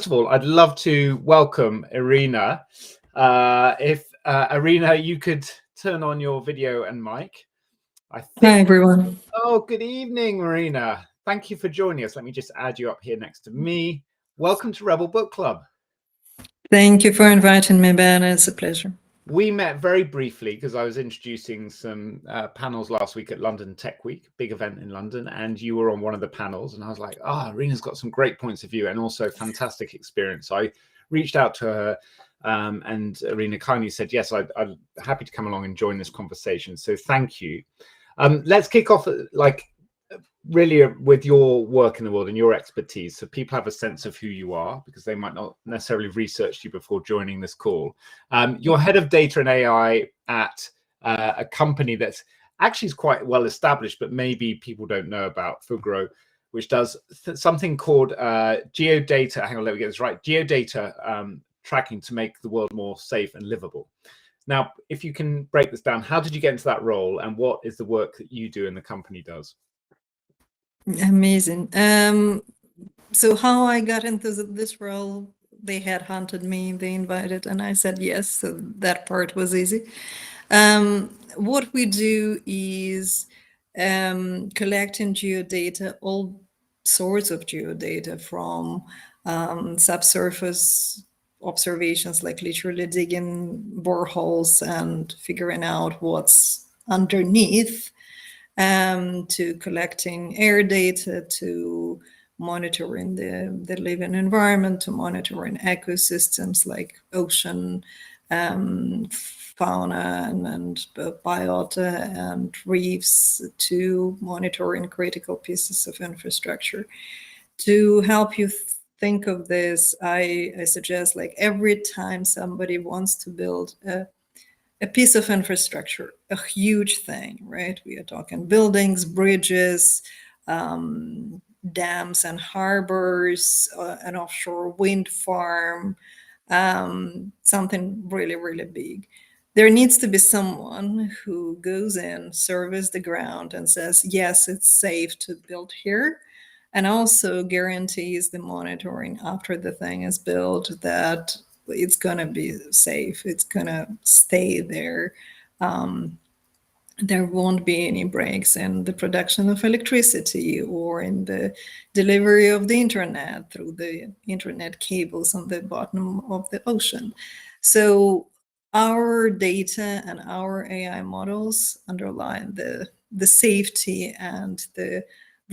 of all, I'd love to welcome Irina. If Irina, you could turn on your video and mic. I think. Hi, everyone. Oh, good evening, Irina. Thank you for joining us. Let me just add you up here next to me. Welcome to Rebel Book Club. Thank you for inviting me, Ben. It's a pleasure. We met very briefly because I was introducing some panels last week at London Tech Week, big event in London, and you were on one of the panels. And I was like, Irina's got some great points of view and also fantastic experience. So I reached out to her and Irina kindly said, yes, I'm happy to come along and join this conversation. So thank you. Let's kick off really with your work in the world and your expertise, so people have a sense of who you are, because they might not necessarily have researched you before joining this call. You're head of data and AI at a company that's actually is quite well established, but maybe people don't know about, Fugro, which does something called geodata. Hang on, let me get this right. Geodata tracking to make the world more safe and livable. Now, if you can break this down, how did you get into that role, and what is the work that you do and the company does? Amazing. So how I got into this role, they had hunted me, they invited, and I said yes. So that part was easy. What we do is collecting geodata, all sorts of geodata, from subsurface observations, like literally digging boreholes and figuring out what's underneath, to collecting air data, to monitoring the living environment, to monitoring ecosystems like ocean, fauna and biota and reefs, to monitoring critical pieces of infrastructure. To help you think of this, I suggest, like, every time somebody wants to build a piece of infrastructure, a huge thing, right? We are talking buildings, bridges, dams and harbors, an offshore wind farm, something really, really big. There needs to be someone who goes in, surveys the ground, and says, yes, it's safe to build here, and also guarantees the monitoring after the thing is built, that it's going to be safe, it's going to stay there. There won't be any breaks in the production of electricity or in the delivery of the internet through the internet cables on the bottom of the ocean. So our data and our AI models underline the safety and the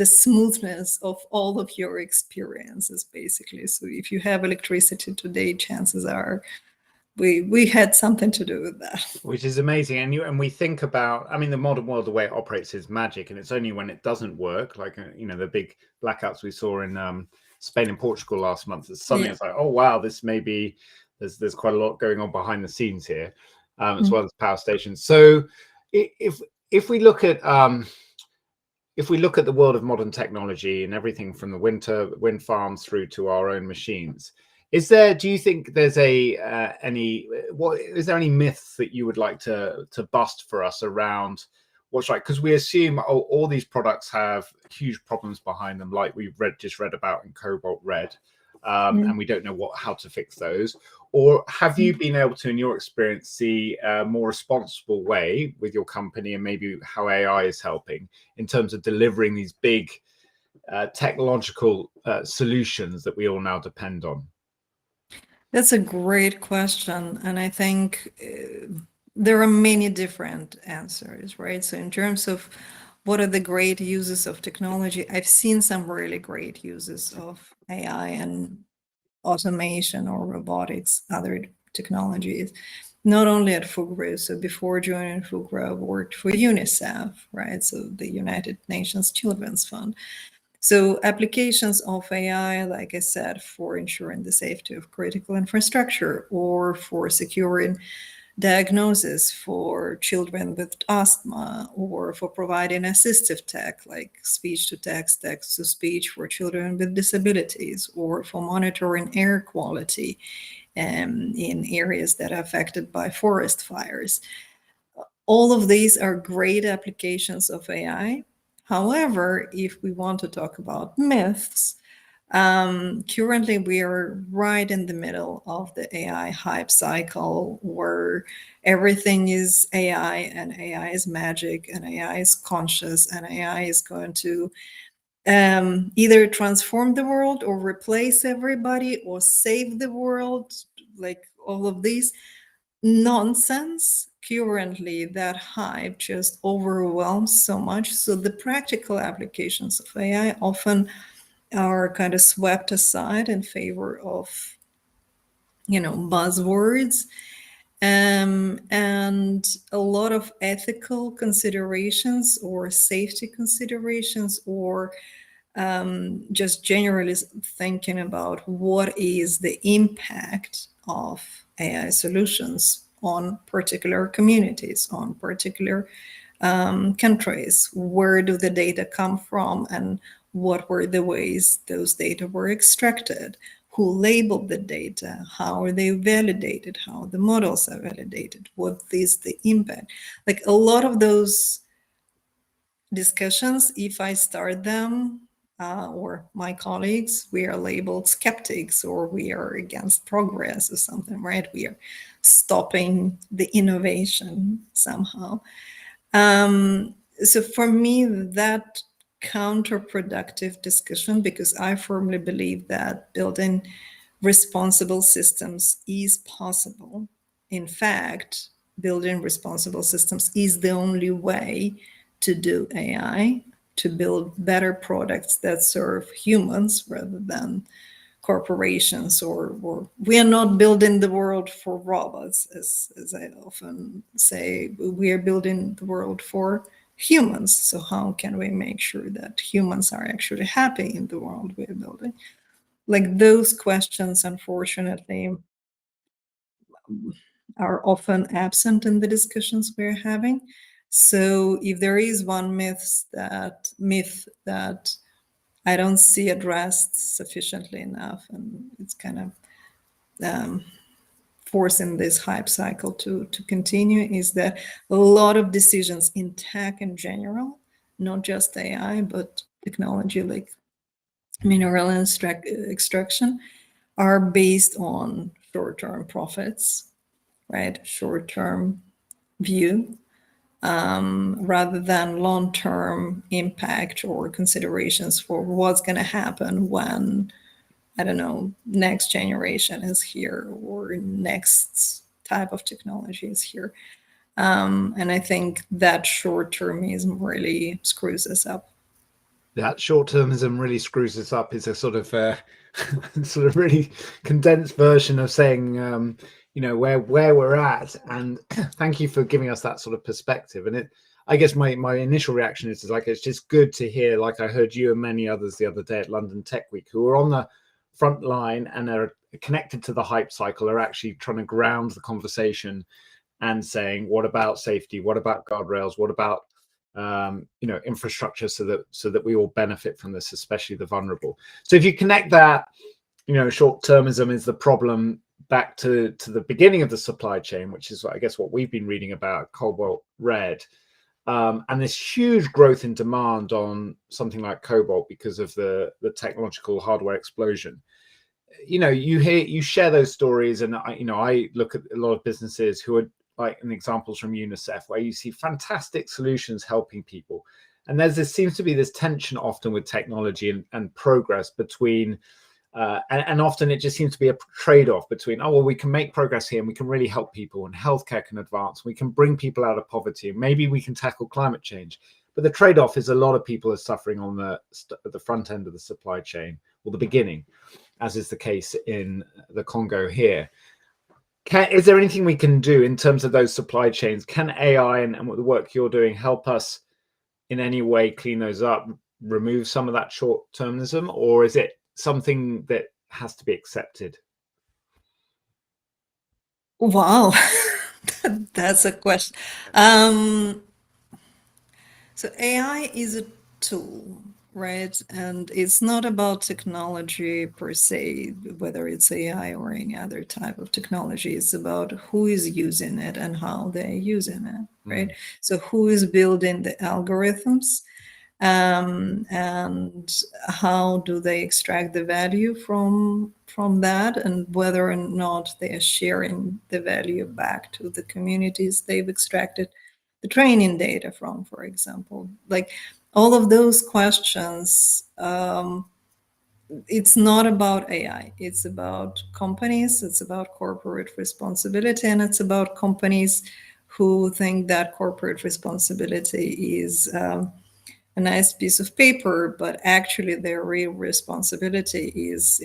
smoothness of all of your experiences, basically. So if you have electricity today, chances are we had something to do with that. Which is amazing. And we think about, I mean, the modern world, the way it operates is magic, and it's only when it doesn't work, like, the big blackouts we saw in Spain and Portugal last month, that suddenly it's like, oh wow, this may be, there's quite a lot going on behind the scenes here, as well as power stations. So if we look at the world of modern technology and everything from the wind farms through to our own machines, do you think there's is there any myths that you would like to bust for us around what's right? Because we assume all these products have huge problems behind them, like we've just read about in Cobalt Red, and we don't know how to fix those. Or have you been able to, in your experience, see a more responsible way with your company, and maybe how AI is helping in terms of delivering these big technological solutions that we all now depend on? That's a great question. And I think there are many different answers, right? So in terms of what are the great uses of technology, I've seen some really great uses of AI and automation or robotics, other technologies, not only at Fugro. So before joining Fugro, I worked for UNICEF, right? So the United Nations Children's Fund. So applications of AI, like I said, for ensuring the safety of critical infrastructure, or for securing diagnosis for children with asthma, or for providing assistive tech like speech to text, text to speech for children with disabilities, or for monitoring air quality in areas that are affected by forest fires. All of these are great applications of AI. However, if we want to talk about myths, Currently, we are right in the middle of the AI hype cycle where everything is AI and AI is magic and AI is conscious and AI is going to either transform the world or replace everybody or save the world, like all of these nonsense. Currently, that hype just overwhelms so much. So the practical applications of AI often are kind of swept aside in favor of, buzzwords, and a lot of ethical considerations or safety considerations, or just generally thinking about what is the impact of AI solutions on particular communities, on particular countries. Where do the data come from, and what were the ways those data were extracted? Who labeled the data? How are they validated? How the models are validated? What is the impact? Like a lot of those discussions, if I start them, or my colleagues, we are labeled skeptics, or we are against progress or something, right? We are stopping the innovation somehow. So for me, that counterproductive discussion, because I firmly believe that building responsible systems is possible. In fact, building responsible systems is the only way to do AI, to build better products that serve humans rather than corporations, or we are not building the world for robots, as I often say. We are building the world for humans. So how can we make sure that humans are actually happy in the world we are building? Like those questions, unfortunately, are often absent in the discussions we're having. So if there is one myth that I don't see addressed sufficiently enough, and it's kind of forcing this hype cycle to continue, is that a lot of decisions in tech in general, not just AI, but technology like mineral extraction, are based on short-term profits, right? Short-term view, rather than long-term impact or considerations for what's going to happen when, I don't know, next generation is here or next type of technology is here. And I think that short-termism really screws us up. That short-termism really screws us up is a sort of sort of really condensed version of saying where we're at. And thank you for giving us that sort of perspective. And I guess my initial reaction is like, it's just good to hear, like I heard you and many others the other day at London Tech Week, who are on the front line and are connected to the hype cycle, are actually trying to ground the conversation and saying, what about safety? What about guardrails? What about infrastructure so that we all benefit from this, especially the vulnerable? So if you connect that, short-termism is the problem back to the beginning of the supply chain, which is, I guess, what we've been reading about, Cobalt Red, and this huge growth in demand on something like Cobalt because of the technological hardware explosion. You share those stories, and I look at a lot of businesses who are like examples from UNICEF, where you see fantastic solutions helping people. And seems to be this tension often with technology and progress between, and often it just seems to be a trade-off between, oh, well, we can make progress here and we can really help people, and healthcare can advance, we can bring people out of poverty, and maybe we can tackle climate change. But the trade-off is a lot of people are suffering on the front end of the supply chain, or the beginning, as is the case in the Congo here. Is there anything we can do in terms of those supply chains? Can AI and what the work you're doing help us in any way clean those up, remove some of that short-termism, or is it something that has to be accepted? Wow, that's a question. So AI is a tool, right? And it's not about technology per se, whether it's AI or any other type of technology. It's about who is using it and how they're using it, right? So who is building the algorithms? and how do they extract the value from that, and whether or not they are sharing the value back to the communities they've extracted the training data from, for example. Like all of those questions, it's not about AI. It's about companies, it's about corporate responsibility, and it's about companies who think that corporate responsibility is a nice piece of paper, but actually their real responsibility is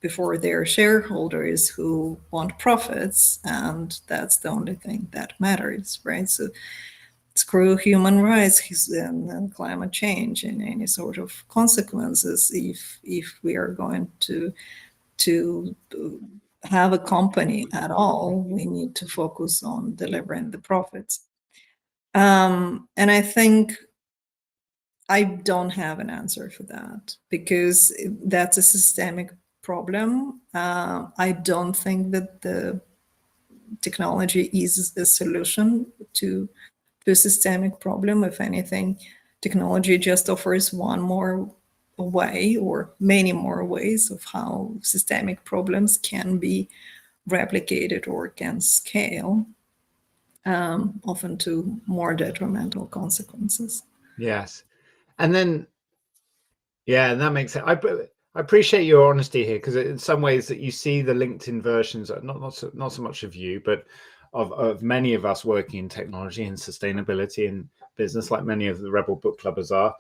before their shareholders who want profits, and that's the only thing that matters, right? So screw human rights and climate change and any sort of consequences if we are going to have a company at all. We need to focus on delivering the profits. And I think I don't have an answer for that, because that's a systemic problem. I don't think that the technology is a solution to a systemic problem. If anything, technology just offers one more way or many more ways of how systemic problems can be replicated or can scale, often to more detrimental consequences. Yes. And then, yeah, that makes sense. I appreciate your honesty here, because in some ways that you see the LinkedIn versions, not so much of you, but of many of us working in technology and sustainability and business, like many of the Rebel Book Clubbers are.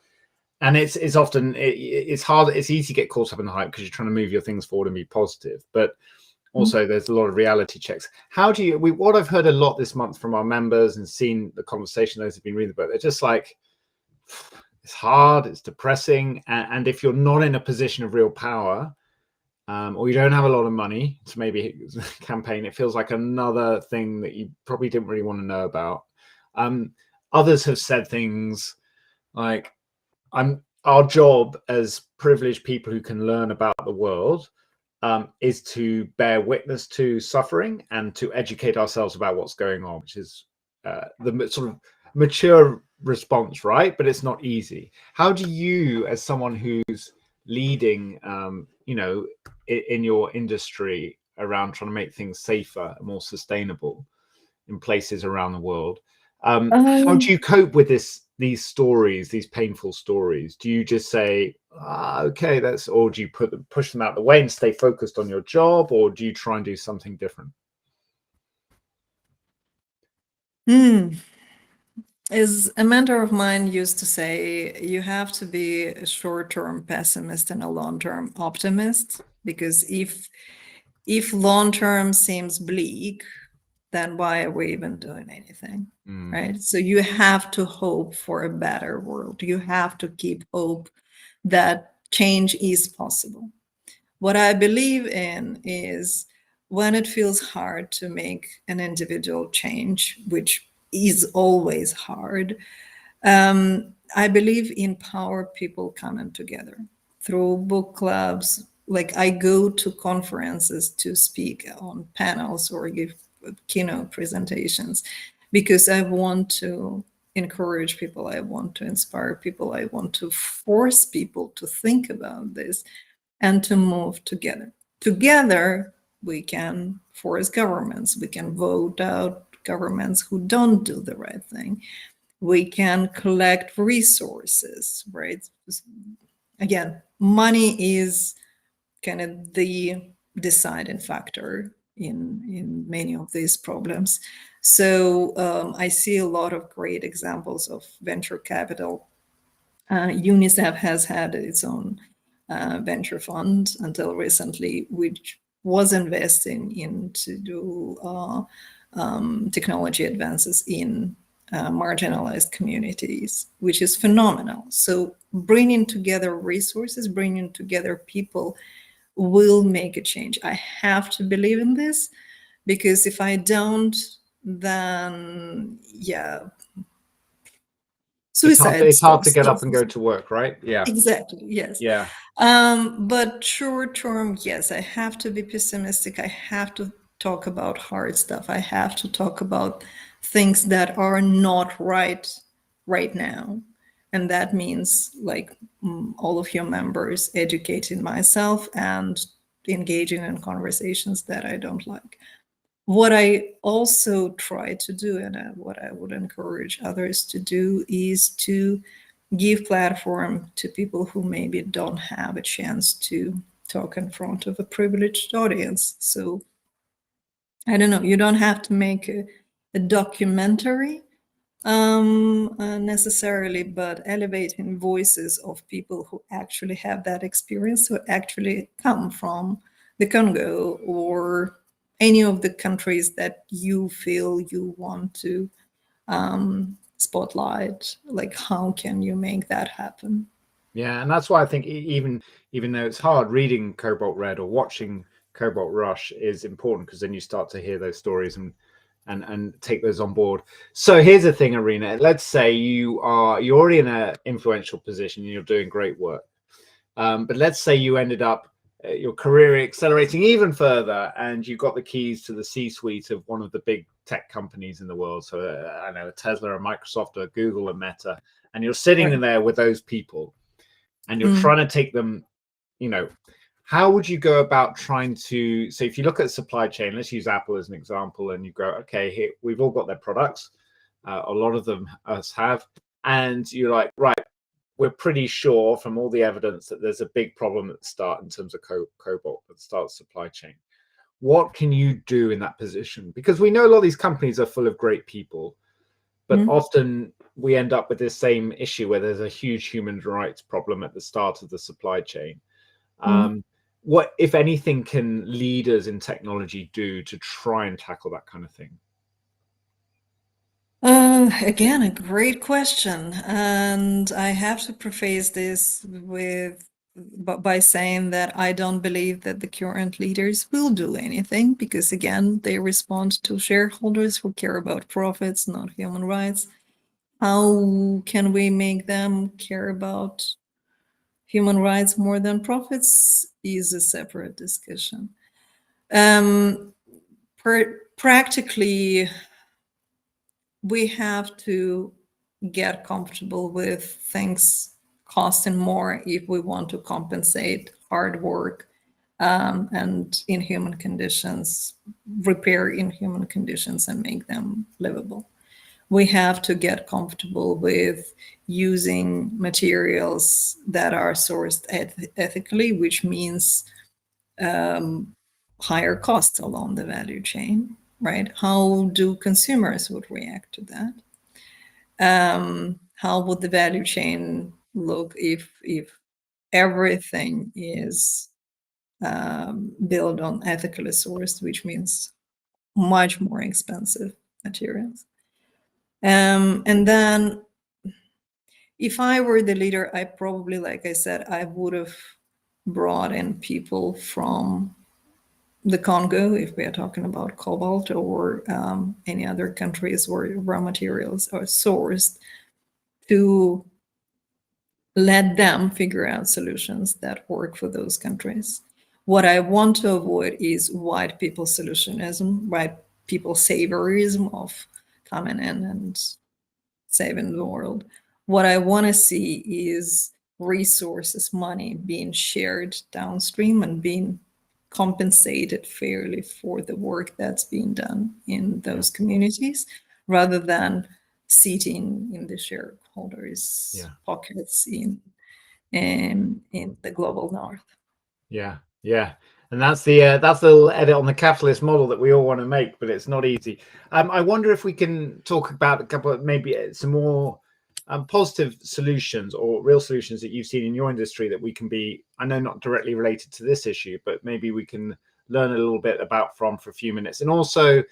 And it's often, it's hard, it's easy to get caught up in the hype because you're trying to move your things forward and be positive. But also there's a lot of reality checks. How do you, what I've heard a lot this month from our members and seen the conversation, those who've been reading the book, they're just like, it's hard, it's depressing. And if you're not in a position of real power, or you don't have a lot of money to maybe campaign, it feels like another thing that you probably didn't really want to know about. Others have said things like, our job as privileged people who can learn about the world is to bear witness to suffering and to educate ourselves about what's going on, which is the sort of mature response, right? But it's not easy. How do you, as someone who's leading, in your industry around trying to make things safer and more sustainable in places around the world, how do you cope with these stories, these painful stories? Do you just say, okay, or do you push them out of the way and stay focused on your job, or do you try and do something different? As a mentor of mine used to say, you have to be a short-term pessimist and a long-term optimist, because if long-term seems bleak, then why are we even doing anything, right? So you have to hope for a better world. You have to keep hope that change is possible. What I believe in is when it feels hard to make an individual change, which is always hard, I believe in power people coming together through book clubs. Like I go to conferences to speak on panels or give keynote presentations because I want to encourage people, I want to inspire people, I want to force people to think about this and to move together. Together, we can force governments, we can vote out governments who don't do the right thing. We can collect resources, right? Again, money is kind of the deciding factor in many of these problems. So I see a lot of great examples of venture capital. UNICEF has had its own venture fund until recently, which was investing into technology advances in marginalized communities, which is phenomenal. So bringing together resources, bringing together people will make a change. I have to believe in this, because if I don't, then yeah, suicide. It's hard to get up and go to work, right? Yeah, exactly. Yes. Yeah. But short term, yes, I have to be pessimistic. I have to talk about hard stuff. I have to talk about things that are not right now. And that means like all of your members educating myself and engaging in conversations that I don't like. What I also try to do, and what I would encourage others to do, is to give platform to people who maybe don't have a chance to talk in front of a privileged audience. So I don't know, you don't have to make a documentary necessarily, but elevating voices of people who actually have that experience, who actually come from the Congo or any of the countries that you feel you want to spotlight. Like, how can you make that happen? Yeah, and that's why I think even though it's hard, reading Cobalt Red or watching Cobalt Rush is important, because then you start to hear those stories and take those on board. So here's the thing, Irina. Let's say you're already in an influential position and you're doing great work, but let's say you ended up your career accelerating even further, and you got the keys to the C-suite of one of the big tech companies in the world. So I know, a Tesla, a Microsoft, a Google, a Meta, and you're sitting in there with those people, and you're trying to take them, how would you go about trying to, so if you look at supply chain, let's use Apple as an example, and you go, okay, here, we've all got their products. A lot of them us have. And you're like, right, we're pretty sure from all the evidence that there's a big problem at the start in terms of cobalt at the start of the supply chain. What can you do in that position? Because we know a lot of these companies are full of great people, but often we end up with this same issue where there's a huge human rights problem at the start of the supply chain. What, if anything, can leaders in technology do to try and tackle that kind of thing? Again, a great question. And I have to preface this by saying that I don't believe that the current leaders will do anything, because again, they respond to shareholders who care about profits, not human rights. How can we make them care about human rights more than profits is a separate discussion. Practically, we have to get comfortable with things costing more if we want to compensate hard work and inhuman conditions, repair inhuman conditions and make them livable. We have to get comfortable with using materials that are sourced ethically, which means higher costs along the value chain, right? How do consumers would react to that? How would the value chain look if everything is built on ethically sourced, which means much more expensive materials? And then if I were the leader, I probably, like I said, I would have brought in people from the Congo, if we are talking about cobalt, or any other countries where raw materials are sourced, to let them figure out solutions that work for those countries. What I want to avoid is white people solutionism, white people saviorism of coming in and saving the world. What I want to see is resources, money being shared downstream and being compensated fairly for the work that's being done in those communities, rather than sitting in the shareholders' pockets in the global north. Yeah. And that's the little edit on the capitalist model that we all want to make, but it's not easy. I wonder if we can talk about a couple of maybe some more positive solutions or real solutions that you've seen in your industry that we can be, I know not directly related to this issue, but maybe we can learn a little bit about from for a few minutes. And also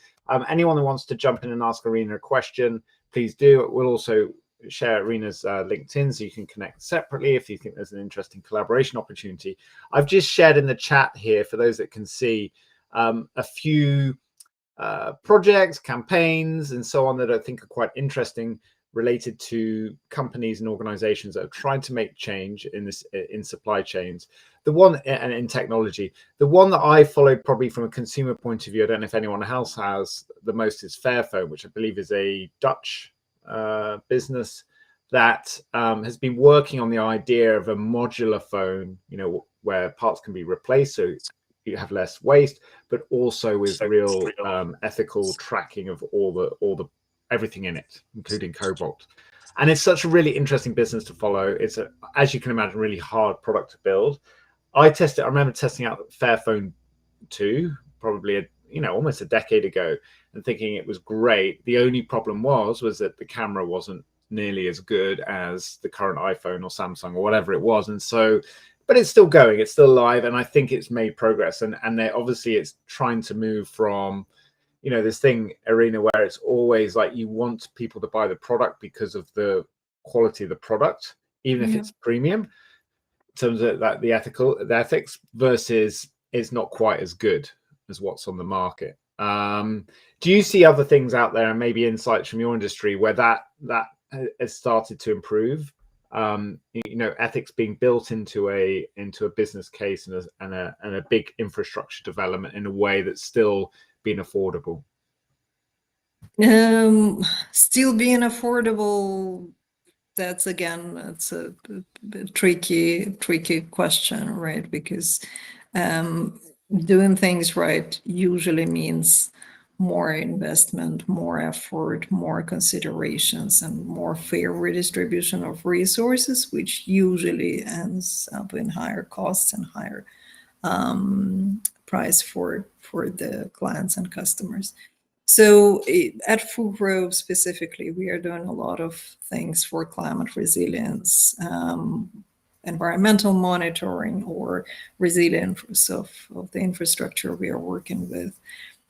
anyone who wants to jump in and ask Irina a question, please do. We'll also share Irina's LinkedIn so you can connect separately if you think there's an interesting collaboration opportunity. I've just shared in the chat here, for those that can see, a few projects, campaigns, and so on that I think are quite interesting, related to companies and organizations that are trying to make change in supply chains. The one, and in technology, the one that I followed probably from a consumer point of view, I don't know if anyone else has the most, is Fairphone, which I believe is a Dutch business that has been working on the idea of a modular phone, you know, where parts can be replaced so you have less waste, but also with real ethical tracking of all the everything in it, including Cobalt. And it's such a really interesting business to follow. It's a, as you can imagine, really hard product to build. I remember testing out Fairphone 2, probably almost a decade ago, and thinking it was great. The only problem was that the camera wasn't nearly as good as the current iPhone or Samsung or whatever it was. And so, but it's still going, it's still live, and I think it's made progress. And obviously it's trying to move from, this thing, Irina, where it's always like you want people to buy the product because of the quality of the product, even if it's premium, in terms of that the ethics, versus it's not quite as good as what's on the market. Do you see other things out there, and maybe insights from your industry, where that has started to improve? Ethics being built into a business case and a big infrastructure development in a way that's still being affordable. Still being affordable. That's a tricky question, right? Because doing things right usually means more investment, more effort, more considerations, and more fair redistribution of resources, which usually ends up in higher costs and higher price for the clients and customers. So at Fugro specifically, we are doing a lot of things for climate resilience, environmental monitoring, or resilience of the infrastructure. We are working with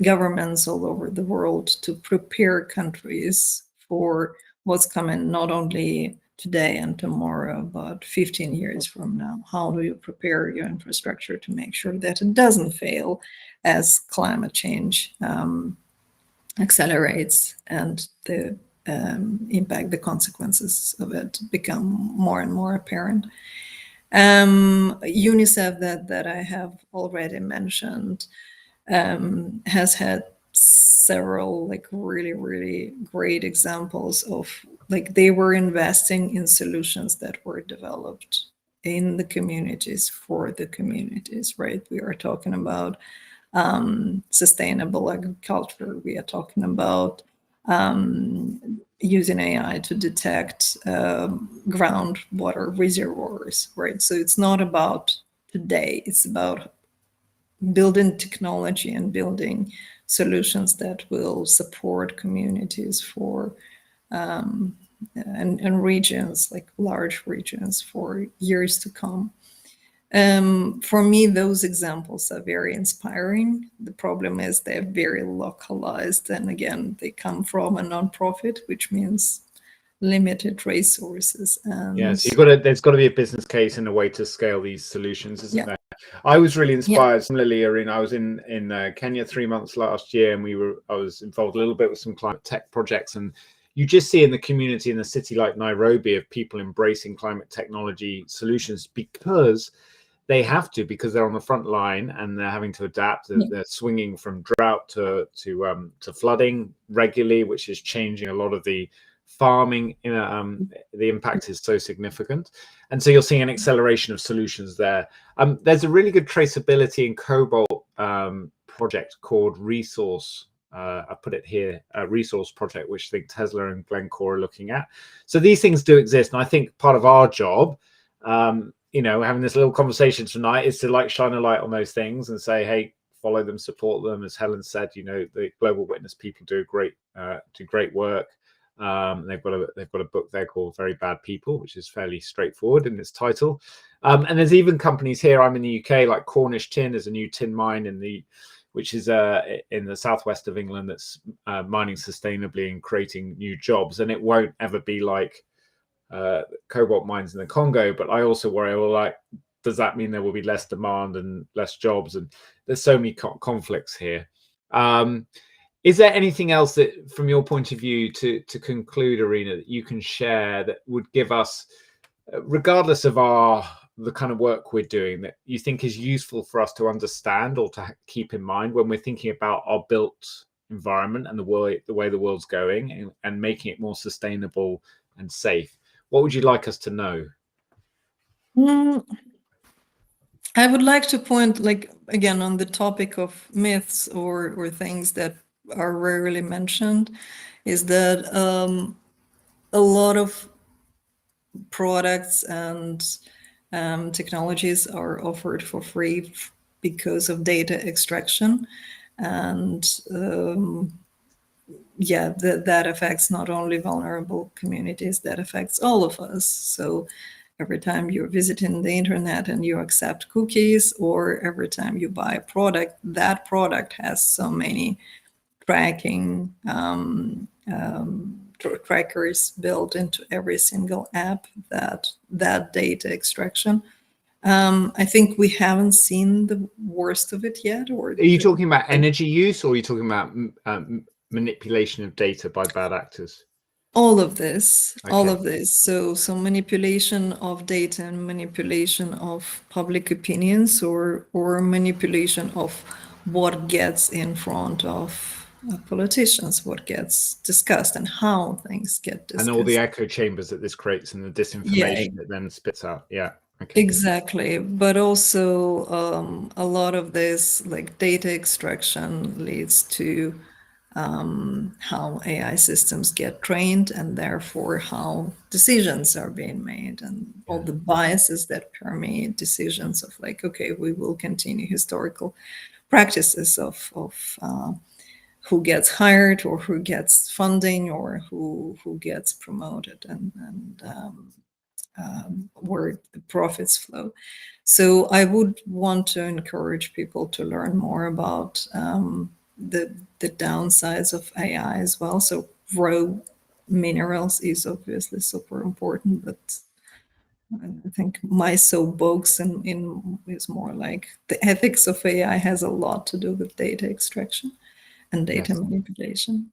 governments all over the world to prepare countries for what's coming, not only today and tomorrow, but 15 years from now. How do you prepare your infrastructure to make sure that it doesn't fail as climate change accelerates and the impact, the consequences of it become more and more apparent? UNICEF, that I have already mentioned, has had several really great examples of they were investing in solutions that were developed in the communities for the communities, right? We are talking about sustainable agriculture. We are talking about using AI to detect groundwater reservoirs, right? So it's not about today, it's about building technology and building solutions that will support communities for and regions, like large regions, for years to come. For me, those examples are very inspiring. The problem is they're very localized, and again, they come from a nonprofit, which means limited resources. And so there's got to be a business case and a way to scale these solutions, isn't there? I was really inspired. Similarly, Irina, I was in Kenya 3 months last year, and I was involved a little bit with some climate tech projects, and you just see in the community in a city like Nairobi of people embracing climate technology solutions because they have to, because they're on the front line and they're having to adapt. They're swinging from drought to flooding regularly, which is changing a lot of the farming. The impact is so significant, and so you're seeing an acceleration of solutions there. There's a really good traceability in Cobalt project called Resource. I put it here, a resource project, which I think Tesla and Glencore are looking at. So these things do exist, and I think part of our job, having this little conversation tonight, is to shine a light on those things and say, hey, follow them, support them. As Helen said, the Global Witness people do great work. They've got a book there called Very Bad People, which is fairly straightforward in its title. And there's even companies here. I'm in the UK, like Cornish Tin is a new tin mine which is in the southwest of England, that's mining sustainably and creating new jobs. And it won't ever be like cobalt mines in the Congo. But I also worry, does that mean there will be less demand and less jobs? And there's so many conflicts here. Is there anything else that, from your point of view, to conclude, Irina, that you can share that would give us, regardless of the kind of work we're doing, that you think is useful for us to understand or to keep in mind when we're thinking about our built environment and the way the world's going, and making it more sustainable and safe? What would you like us to know? I would like to point, like, again, on the topic of myths or things that are rarely mentioned, is that a lot of products and technologies are offered for free because of data extraction. And yeah, that affects not only vulnerable communities, that affects all of us. So every time you're visiting the internet and you accept cookies, or every time you buy a product, that product has so many tracking trackers built into every single app, that data extraction. I think we haven't seen the worst of it yet. Or are you talking about energy use, or are you talking about manipulation of data by bad actors? All of this, Okay. all of this. So manipulation of data and manipulation of public opinions, or manipulation of what gets in front of politicians, what gets discussed, and how things get discussed. And all the echo chambers that this creates, and the disinformation that then spits out. Yeah. Okay. Exactly. But also a lot of this, like, data extraction, leads to how AI systems get trained, and therefore how decisions are being made, and all the biases that permeate decisions of, like, okay, we will continue historical practices of who gets hired, or who gets funding, or who gets promoted, and where the profits flow. So I would want to encourage people to learn more about the downsides of AI as well. So raw minerals is obviously super important, but I think my soapbox is more like the ethics of AI has a lot to do with data extraction and data manipulation.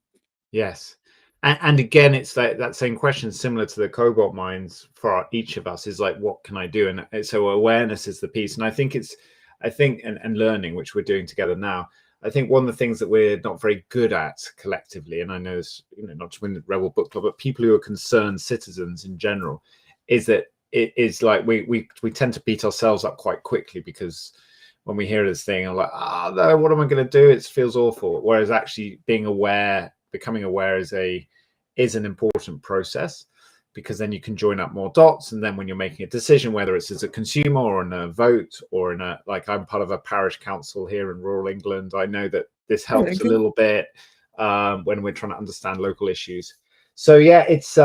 Yes. And again, it's that same question, similar to the cobalt mines for each of us, is like, what can I do? And so awareness is the piece. And I think and learning, which we're doing together now, I think one of the things that we're not very good at collectively, and I know it's, not just in the Rebel Book Club, but people who are concerned citizens in general, is that it is like we tend to beat ourselves up quite quickly, because when we hear this thing, I'm like, no, what am I going to do? It feels awful. Whereas actually being aware, becoming aware is an important process, because then you can join up more dots. And then when you're making a decision, whether it's as a consumer or in a vote or in a, like, I'm part of a parish council here in rural England, I know that this helps a little bit when we're trying to understand local issues. So yeah, it's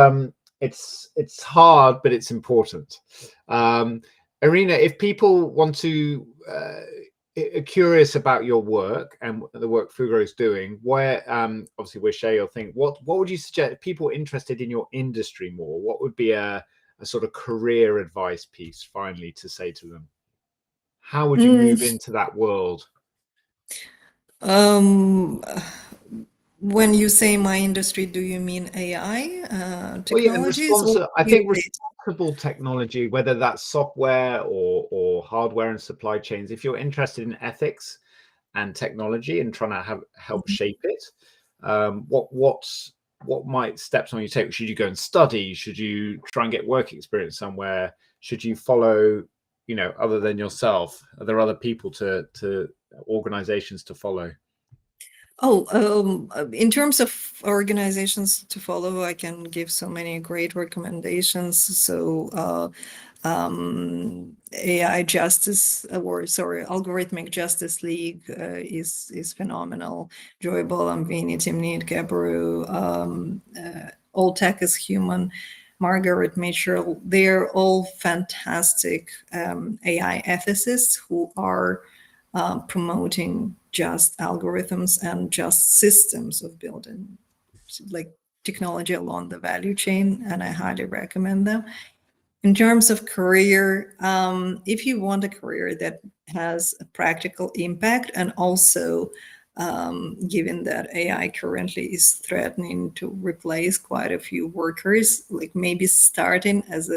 hard, but it's important. Irina, if people want to are curious about your work and the work Fugro is doing, where obviously we're share your thing, what would you suggest if people interested in your industry more? What would be a sort of career advice piece finally to say to them? How would you move into that world? When you say my industry, do you mean AI technologies? Well, yeah, I think responsible technology, whether that's software or hardware and supply chains. If you're interested in ethics and technology and trying to help shape it, what might steps on you take? Should you go and study? Should you try and get work experience somewhere? Should you follow, other than yourself? Are there other people to organizations to follow? In terms of organizations to follow, I can give so many great recommendations. So AI Justice, Algorithmic Justice League is phenomenal. Joy Bolamvini, Timnit Gebru, All Tech is Human, Margaret Mitchell, they're all fantastic AI ethicists who are promoting just algorithms and just systems of building, like, technology along the value chain, and I highly recommend them. In terms of career, if you want a career that has a practical impact, and also given that AI currently is threatening to replace quite a few workers, like maybe starting as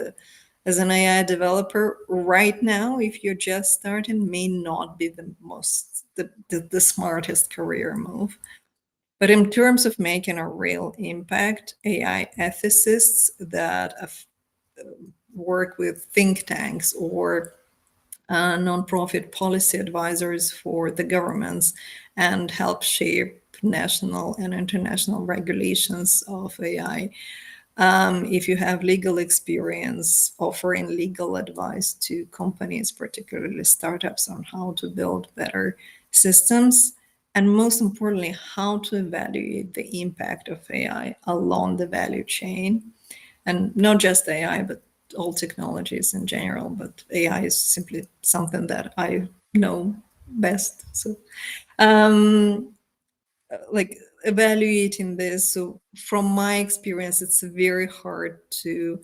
an AI developer right now, if you're just starting, may not be the smartest career move. But in terms of making a real impact, AI ethicists that work with think tanks or nonprofit policy advisors for the governments and help shape national and international regulations of AI. If you have legal experience, offering legal advice to companies, particularly startups, on how to build better systems, and most importantly, how to evaluate the impact of AI along the value chain, and not just AI, but all technologies in general. But AI is simply something that I know best. So, like evaluating this. So from my experience, it's very hard to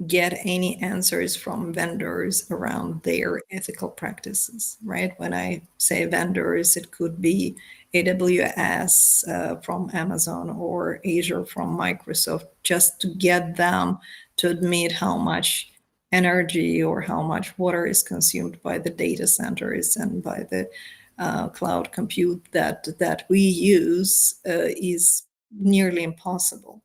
get any answers from vendors around their ethical practices, right? When I say vendors, it could be AWS from Amazon or Azure from Microsoft, just to get them to admit how much energy or how much water is consumed by the data centers and by the cloud compute that we use is nearly impossible.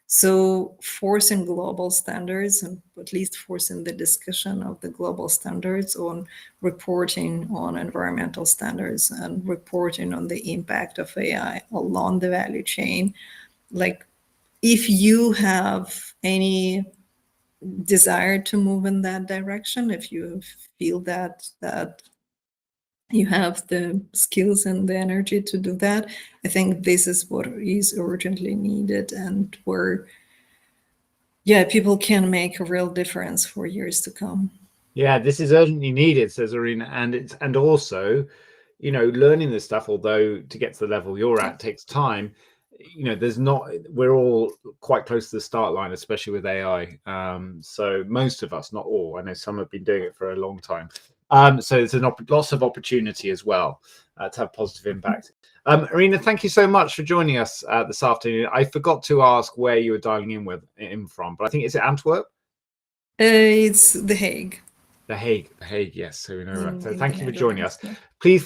So forcing global standards, and at least forcing the discussion of the global standards on reporting on environmental standards and reporting on the impact of AI along the value chain. Like, if you have any desire to move in that direction, if you feel that you have the skills and the energy to do that, I think this is what is urgently needed, and where, yeah, people can make a real difference for years to come. Yeah, this is urgently needed, says Irina, and also, you know, learning this stuff, although to get to the level you're at takes time. You know, we're all quite close to the start line, especially with AI. So most of us, not all, I know some have been doing it for a long time. So there's lots of opportunity as well to have positive impact. Irina, thank you so much for joining us this afternoon. I forgot to ask where you were dialing in from, but I think, is it Antwerp? It's The Hague. The Hague, yes. So we know that. So thank you for Netherlands, joining us. yeah. Please